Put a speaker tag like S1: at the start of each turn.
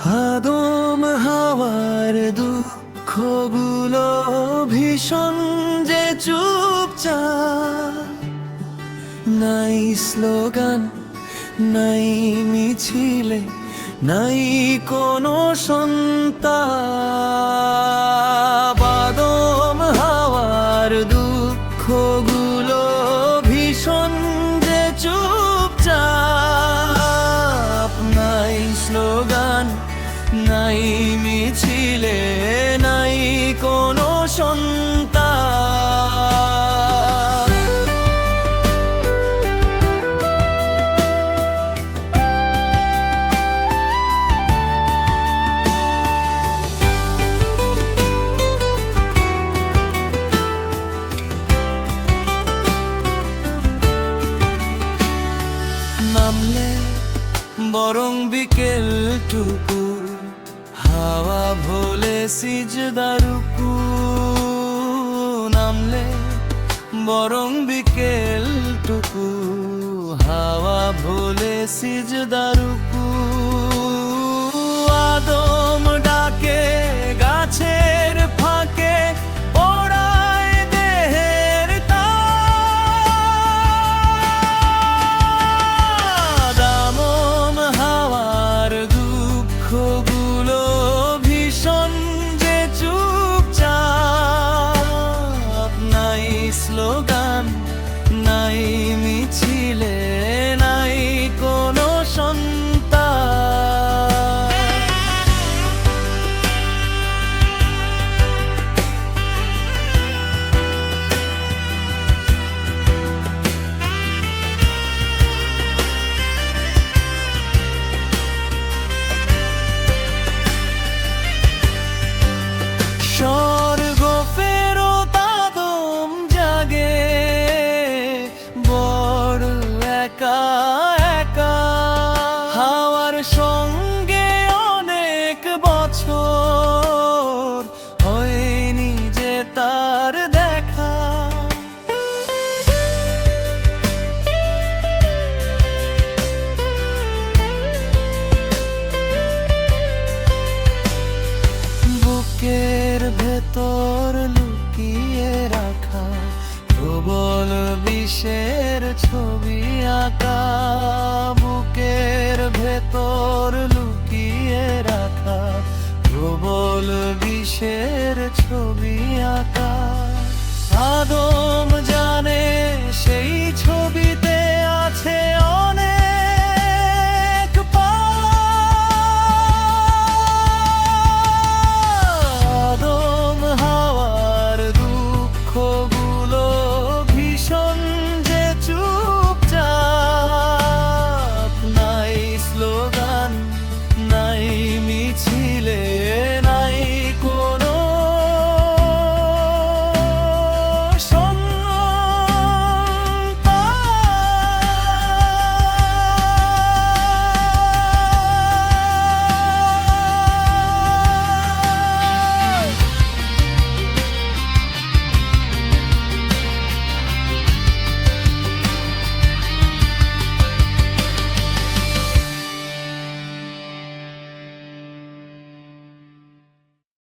S1: আদম হাওয়ার দুঃখগুলো ভীষণ যে চুপচাপ, নাই স্লোগান, নাই মিছিলে, নাই কোনো সন্তাপ। আদম হাওয়ার দুঃখগুলো ভীষণ যে চুপচাপ, নাই স্লোগান, নাই মিছিলে, নাই কোনো সন্তাপ। নামলে বরং বিকেলটুকু, হাওয়া ভোলে সিজদারুকু। নামলে বরং বিকেলটুকু, হাওয়া ভোলে সিজদারুকু। আদম ডাকে গাছের ফাঁকে, ওড়ায় দেহের তাজ। আদম হাওয়ার দুঃখগুলো ভীষণ যে চুপচাপ, নাই স্লোগান, নাই মিছিলে, নাই কোনো সন্তাপ। স্বর্গ ফেরত আদম জাগে, বড় একা একা। হাওয়ার সঙ্গে অনেক বছর হয়নি যে তার দেখা। বুকের ভেতর লুকিয়ে রাখা প্রবল বিষের ছবি আঁকা। বুকের ভেতর লুকিয়ে রাখা প্রবল বিষের ছবি আঁকা। আদম